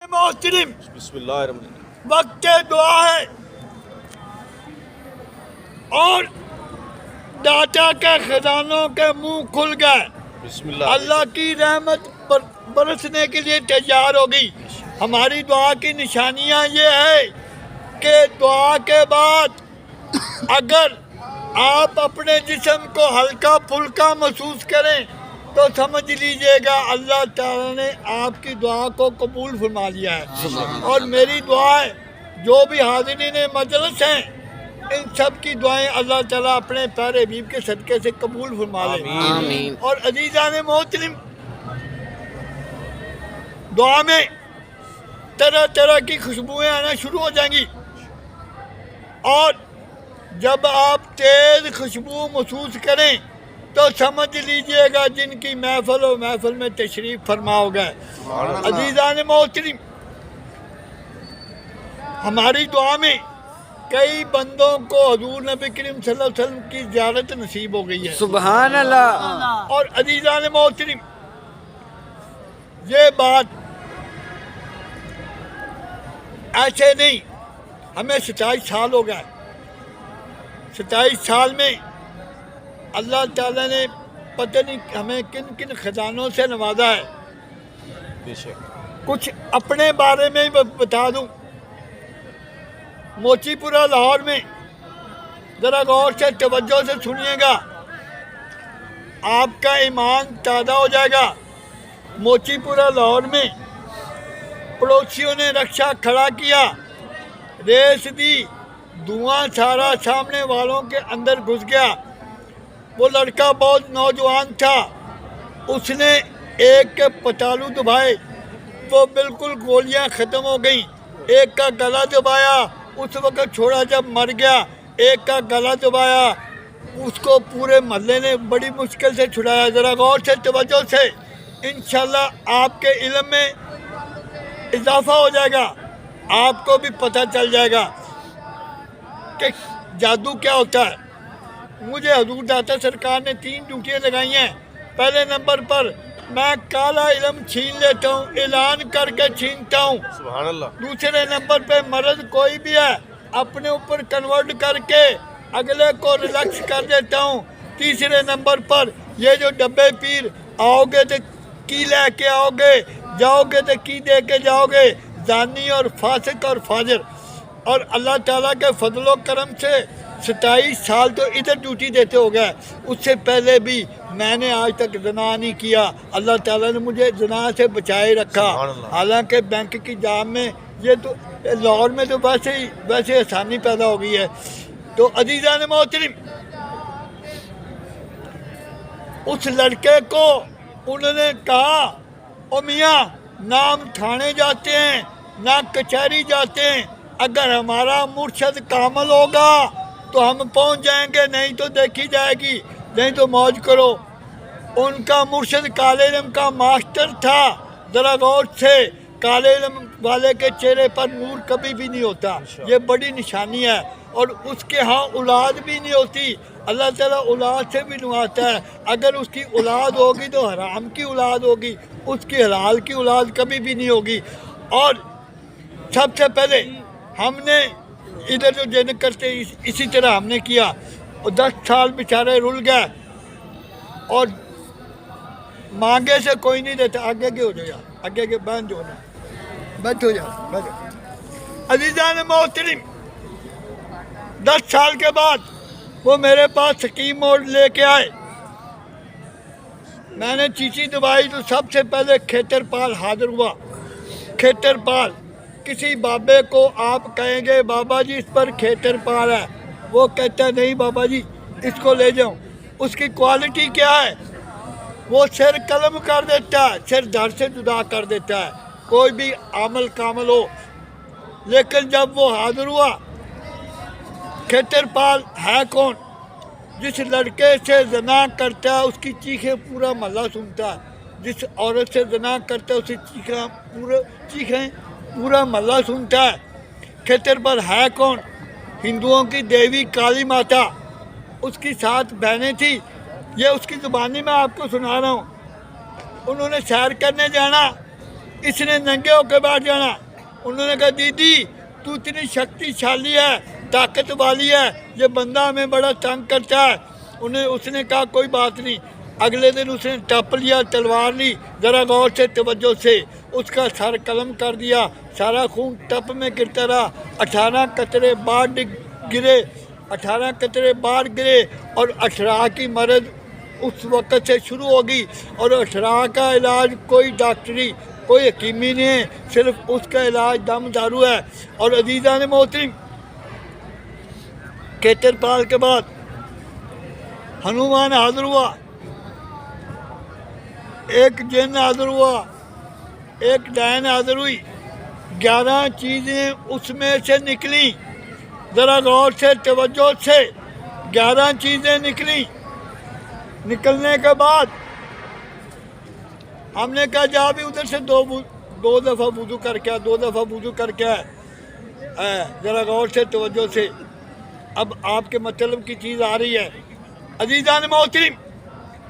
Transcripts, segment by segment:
मोहतरम बिस्मिल्लाह वक्त दुआ है और दाता के खजानों के मुंह खुल गए। बिस्मिल्लाह अल्लाह की रहमत बरसने के लिए तैयार हो गई। हमारी दुआ की निशानियां ये है कि दुआ के बाद अगर आप अपने जिस्म को हल्का फुल्का महसूस करें तो समझ लीजिएगा अल्लाह ताला ने आपकी दुआ को कबूल फरमा लिया है। और मेरी दुआ है जो भी हाज़िरीन मजलिस हैं इन सब की दुआएं अल्लाह ताला अपने प्यारे हबीब के सदक़े से कबूल फरमा ले। आमीन। और अज़ीज़ान मोहतरम दुआ में तरह तरह की खुशबुएं आना शुरू हो जाएंगी और जब आप तेज खुशबू महसूस करें तो समझ लीजिएगा जिनकी महफिल में तशरीफ फरमा हो गए। अज़ीज़ान मोहतरम हमारी दुआ में कई बंदों को हजूर नबी करीम सल्लल्लाहु अलैहि वसल्लम की ज़ियारत नसीब हो गई है। सुभान अल्लाह। और अज़ीज़ान मोहतरम ये बात ऐसे नहीं, हमें 27 साल हो गए। 27 साल में अल्लाह ताला ने पता नहीं हमें किन किन खजानों से नवाजा है। बेशक कुछ अपने बारे में ही बता दूं। मोचीपुरा लाहौर में ज़रा गौर से तवज्जो से सुनिएगा, आपका ईमान ताज़ा हो जाएगा। मोचीपुरा लाहौर में पड़ोसियों ने रक्षा खड़ा किया, रेस दी, धुआं सारा सामने वालों के अंदर घुस गया। वो लड़का बहुत नौजवान था, उसने एक के पतालू दबाए, वो बिल्कुल गोलियां ख़त्म हो गई। एक का गला दबाया, उस वक्त छोड़ा जब मर गया। एक का गला दबाया, उसको पूरे मोहल्ले ने बड़ी मुश्किल से छुड़ाया। ज़रा गौर से तवज्जो से, इंशाल्लाह आपके इल्म में इजाफा हो जाएगा, आपको भी पता चल जाएगा कि जादू क्या होता है। मुझे हजूर दाता सरकार ने 3 ड्यूटियाँ लगाई हैं। पहले नंबर पर मैं काला इल्म छीन लेता हूँ, ऐलान करके छीनता हूँ। सुभान अल्लाह। दूसरे नंबर पे मर्द कोई भी है अपने ऊपर कन्वर्ट करके अगले को रिलैक्स कर देता हूँ। तीसरे नंबर पर ये जो डब्बे पीर आओगे तो की लेके आओगे, जाओगे तो की दे के जाओगे, जानी और फासिक और फाजिर। और अल्लाह ताला के फजलो करम से 27 साल तो इधर ड्यूटी देते हो गए। उससे पहले भी मैंने आज तक ज़ना नहीं किया। अल्लाह ताला ने मुझे ज़ना से बचाए रखा। हालांकि बैंक की जाम में ये तो लाहौर में तो वैसे आसानी पैदा हो गई है। तो अज़ीज़ान मोहतरम उस लड़के को उन्होंने कहा, ओ मियाँ ना हम थाने जाते हैं ना कचहरी जाते हैं, अगर हमारा मुर्शद कामल होगा तो हम पहुंच जाएंगे, नहीं तो देखी जाएगी, नहीं तो मौज करो। उनका मुर्शद काले इल्म का मास्टर था। ज़रा गौर से, काले इल्म वाले के चेहरे पर नूर कभी भी नहीं होता, ये बड़ी निशानी है। और उसके यहाँ औलाद भी नहीं होती। अल्लाह ताला औलाद से भी नवाजता है। अगर उसकी औलाद होगी तो हराम की औलाद होगी, उसकी हलाल की औलाद कभी भी नहीं होगी। और सबसे पहले हमने इधर जो जिन करते इसी तरह हमने किया और 10 साल बेचारे रुल गए और मांगे से कोई नहीं देता। आगे के हो जाए, आगे के बंद हो जाए, बंद हो जाए, बंद। अज़ीज़ान मोहतरम 10 साल के बाद वो मेरे पास स्कीम मोड लेके आए। मैंने चीची दबाई तो सबसे पहले खेतरपाल हाजिर हुआ। खेतरपाल किसी बाबे को आप कहेंगे बाबा जी इस पर खेतरपाल है, वो कहता है नहीं बाबा जी इसको ले जाओ। उसकी क्वालिटी क्या है, वो सिर कलम कर देता है, सिर धड़ से जुदा कर देता है, कोई भी अमल कामल हो। लेकिन जब वो हाजिर हुआ, खेतरपाल है कौन? जिस लड़के से ज़ना करता है उसकी चीखें पूरा मोहल्ला सुनता है। जिस औरत से ज़ना करता है उसकी चीखें पूरा मोहल्ला सुनता है। खेतरपाल है कौन? हिंदुओं की देवी काली माता, उसकी 7 बहनें थी। ये उसकी ज़ुबानी में आपको सुना रहा हूँ। उन्होंने सैर करने जाना इसने नंगे होकर बैठ जाना। उन्होंने कहा दीदी तू इतनी शक्तिशाली है, ताकत वाली है, ये बंदा हमें बड़ा तंग करता है। उसने कहा कोई बात नहीं। अगले दिन उसने टप लिया, तलवार ली, ज़रा गौर से तवज्जो से उसका सर कलम कर दिया, सारा खून टप में गिरता रहा। 18 कतरे बाहर गिरे, 18 कतरे बाहर गिरे और 18 की मरद उस वक़्त से शुरू होगी। और 18 का इलाज कोई डॉक्टरी, कोई हकीमी नहीं है, सिर्फ उसका इलाज दम दारू है। और अजीज़ा ने मोहतरम, केतरपाल के बाद हनुमान हाजिर हुआ, एक जिन हाजिर हुआ, एक डायन हाजिर हुई। 11 चीज़ें उसमें से निकली, ज़रा गौर से तवज्जो से 11 चीज़ें निकली। निकलने के बाद हमने कहा जा भी उधर से दो दफ़ा वुज़ू करके आ, 2 दफ़ा वुज़ू करके आए। ज़रा गौर से तवज्जो से अब आपके मतलब की चीज़ आ रही है। अजीज़ान मोहतरम,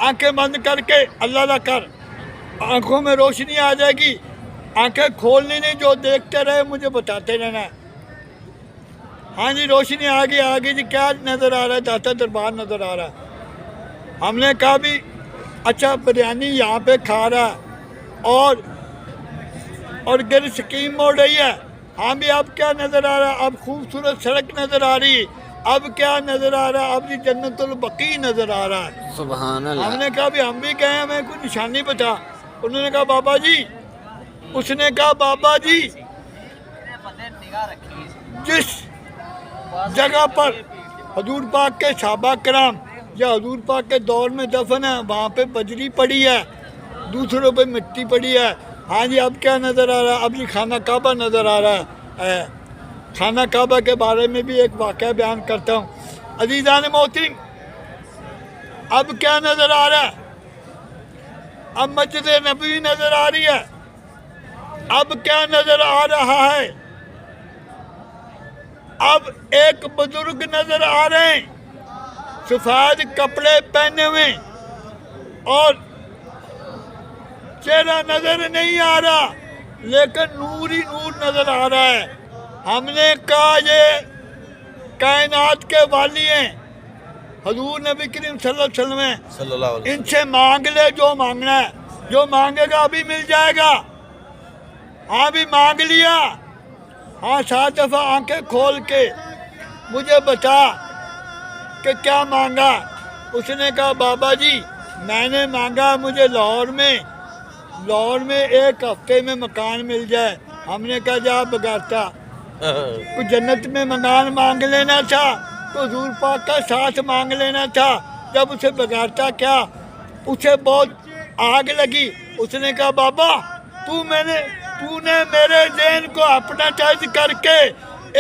आंखें बंद करके अल्लाह ला कर, आंखों में रोशनी आ जाएगी। आंखें खोलनी नहीं, जो देखते रहे मुझे बताते रहना। हाँ जी, रोशनी आ गई जी। क्या नज़र आ रहा है? दाता दरबार नज़र आ रहा है। हमने कहा भी अच्छा बिरयानी यहाँ पे खा रहा है और गिर स्कीम मोड़ रही है। हाँ भी अब क्या नज़र आ रहा है? अब खूबसूरत सड़क नज़र आ रही है। अब क्या नज़र आ रहा है? अब जी जन्नतुल बकी नज़र आ रहा है। सुभान अल्लाह। हमने कहा भी हम भी गए, हमें कोई निशानी बता। उन्होंने कहा बाबा जी, उसने कहा बाबा जी जिस जगह पर हजूर पाक के सहाबा कराम या हजूर पाक के दौर में दफन है, वहाँ पे बजरी पड़ी है, दूसरों पे मिट्टी पड़ी है। हाँ जी, अब क्या नज़र आ रहा है? अब जी खाना काबा नज़र आ रहा है। खाना काबा के बारे में भी एक वाक़या बयान करता हूँ। अजीज़ान मोहतरम, अब क्या नज़र आ रहा है? अब मस्जिद नबवी नज़र आ रही है। अब क्या नज़र आ रहा है? अब एक बुजुर्ग नज़र आ रहे हैं, सफ़ेद कपड़े पहने हुए, और चेहरा नज़र नहीं आ रहा लेकिन नूर ही नूर नज़र आ रहा है। हमने कहा ये कायनात के वाली हैं, हजूर नबी करीम सल्लल्लाहु अलैहि वसल्लम। इनसे मांग ले जो मांगना है, जो मांगेगा अभी मिल जाएगा। हाँ भी मांग लिया। हाँ, 7 दफ़ा आंखें खोल के मुझे बता कि क्या मांगा। उसने कहा बाबा जी मैंने मांगा मुझे लाहौर में 1 हफ्ते में मकान मिल जाए। हमने कहा जा बगाता, कुछ जन्नत में मकान मांग लेना था तो हजूर पाक का साथ मांग लेना था। जब उसे बगाता क्या, उसे बहुत आग लगी। उसने कहा बाबा तूने मेरे ज़हन को हिप्नोटाइज करके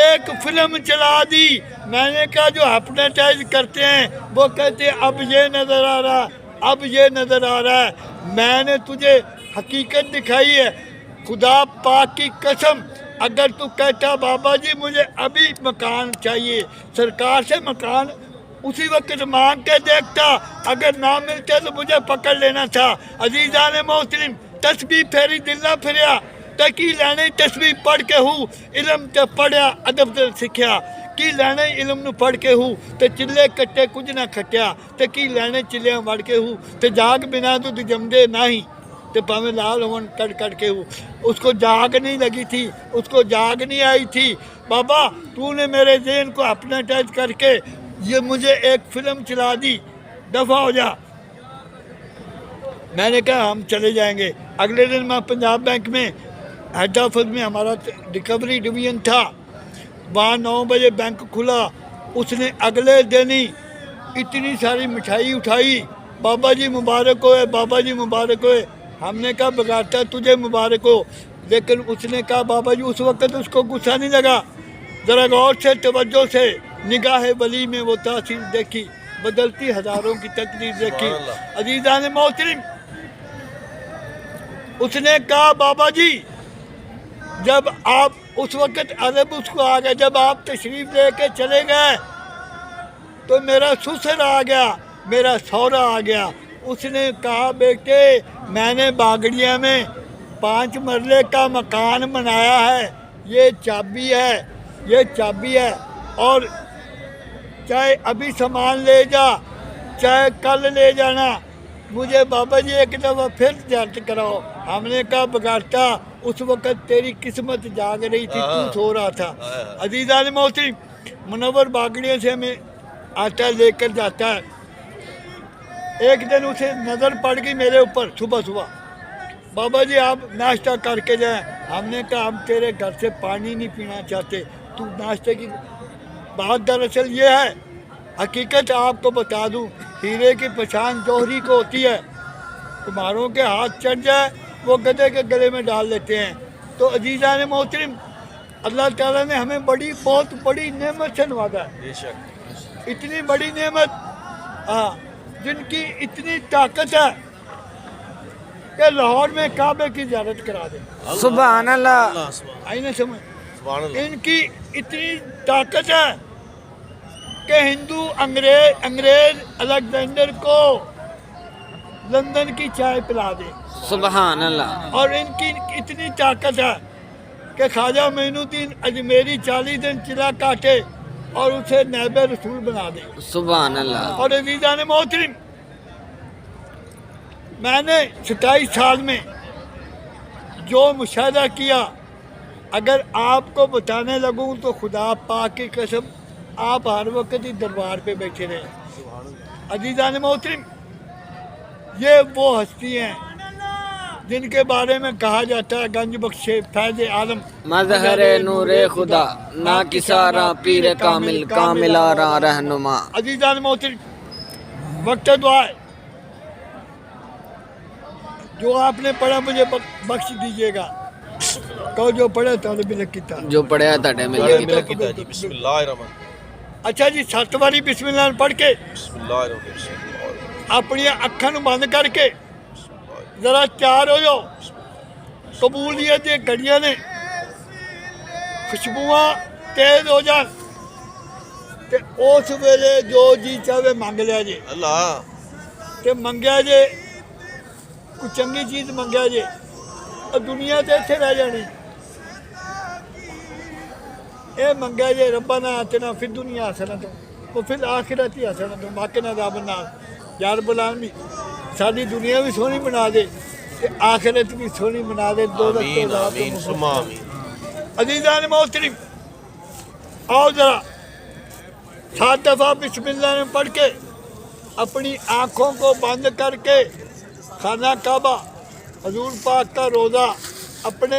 एक फिल्म चला दी। मैंने कहा जो हिप्नोटाइज करते हैं वो कहते हैं अब ये नज़र आ रहा, अब ये नज़र आ रहा है। मैंने तुझे हकीकत दिखाई है। खुदा पाक की कसम, अगर तू कहता बाबा जी मुझे अभी मकान चाहिए, सरकार से मकान उसी वक्त मांग के देखता, अगर ना मिलते तो मुझे पकड़ लेना था। अजीज़ान मोहतरम, तस्बीह फेरी दिल ना फिरिया, तकी लैने तस्बीह पढ़ के हूँ, इलम ते पढ़िया अदब ते सिखिया। की लैने इलम नू पढ़ के हूँ ते चिल्ले कट्टे कुछ ना खटिया, ते की लैने चिल्लियां वड़ के हूँ ते जाग बिना दूध जमदे नहीं, ते पावे लाल होवन कट के हूँ। उसको जाग नहीं लगी थी, उसको जाग नहीं आई थी। बाबा तूने मेरे ज़हन को हिप्नोटाइज करके ये मुझे एक फिल्म चला दी, दफ़ा हो जा। मैंने कहा हम चले जाएंगे। अगले दिन मैं पंजाब बैंक में हेड ऑफिस में, हमारा रिकवरी डिवीज़न था, वहाँ 9 बजे बैंक खुला। उसने अगले दिन ही इतनी सारी मिठाई उठाई, बाबा जी मुबारक होए, बाबा जी मुबारक होए। हमने कहा बगाता तुझे मुबारक हो, लेकिन उसने कहा बाबा जी उस वक्त उसको गुस्सा नहीं लगा। ज़रा गौर से तवज्जो से निगाह वली में वो तासीर देखी, बदलती हज़ारों की तकदीर देखी। अजीज़ान मोहतरम, उसने कहा बाबा जी जब आप उस वक्त अदब उसको आ गया, जब आप तशरीफ़ लेके चले गए तो मेरा ससुर आ गया, मेरा सौरा आ गया। उसने कहा बेटे मैंने बागड़िया में 5 مرلے کا مکان بنایا ہے، یہ چابی ہے، یہ چابی ہے، اور چاہے ابھی سامان لے جا چاہے کل لے جانا، مجھے بابا جی ایک دفعہ پھر زیارت کراؤ۔ ہم نے کہا بگاڑتا، اس وقت تیری قسمت جاگ رہی تھی، تو سو رہا تھا۔ عزیزان محترم، منور باگڑیوں سے ہمیں آٹا لے کر جاتا ہے۔ ایک دن اسے نظر پڑ گئی میرے اوپر صبح صبح، بابا جی آپ ناشتہ کر کے جائیں۔ ہم نے کہا ہم تیرے گھر سے پانی نہیں پینا چاہتے، تو ناشتے کی بات دراصل یہ ہے، حقیقت آپ کو بتا دوں، ہیرے کی پہچان جوہری کو ہوتی ہے، تمہاروں کے ہاتھ چڑھ جائے وہ گدھے کے گلے میں ڈال لیتے ہیں۔ تو عزیزان محترم، اللہ تعالیٰ نے ہمیں بہت بڑی نعمت سے نوازا ہے، بے شک اتنی بڑی نعمت، جن کی اتنی طاقت ہے کہ لاہور میں کعبے کی زیارت کرا دیں۔ سبحان اللہ اللہ سبحان آئی نہ سمجھ، سبحان اللہ ان کی اتنی طاقت ہے کہ ہندو انگریز الیگزینڈر کو لندن کی چائے پلا دے، سبحان اللہ اور ان کی اتنی طاقت ہے کہ خواجہ معین الدین اجمیری 40 دن چلا کاٹے اور اسے نائب رسول بنا دے۔ سبحان اللہ اور عزیزان محترم، میں نے 27 سال میں جو مشاہدہ کیا، اگر آپ کو بتانے لگوں تو خدا پاک کی قسم آپ ہر وقت ہی دربار پہ بیٹھے رہے۔ عزیزان محترم، یہ وہ ہستی ہیں جن کے بارے میں کہا جاتا ہے گنج بخش فیض عالم مظہر نور خدا نا کسارا پیر کامل کاملارا رہنما۔ عزیزان محترم، وقت دعا ہے، جو آپ نے پڑھا مجھے بخش دیجیے گا، کہو جو پڑھے طالب علم کی طرح۔ جو پڑھیا تھے بڑے ملے ملے کیتا جی بسم اللہ الرحمن اچھا جی، 7 باری بسم اللہ پڑھ کے بسم اللہ الرحمن اپنی اکھاں نوں بند کر کے ذرا تیار ہو جاؤ۔ قبولیت دی گھڑیاں نے، خوشبواں تیز ہو جان تے اس ویلے جو جی چاہے منگ لیا جی، اللہ تے منگیا جے کوئی چنگی چیز منگیا جے، اور دنیا تے اتنے رہ جانی۔ اے منگیا جے ربنا آتنا فی الدنیا حسنۃ وفی الآخرۃ حسنۃ وقنا عذاب النار، یا رب العالمین ساری دنیا بھی سونی بنا دے تے آخرت بھی سونی بنا دے، دوزخ تو آمین عذاب تو آمین محفوظ ثم کر۔ آمین۔ عزیزان محترم، آؤ ذرا 7 دفعہ بسم اللہ نے پڑھ کے اپنی آنکھوں کو بند کر کے خانہ کعبہ، حضور پاک کا روضہ اپنے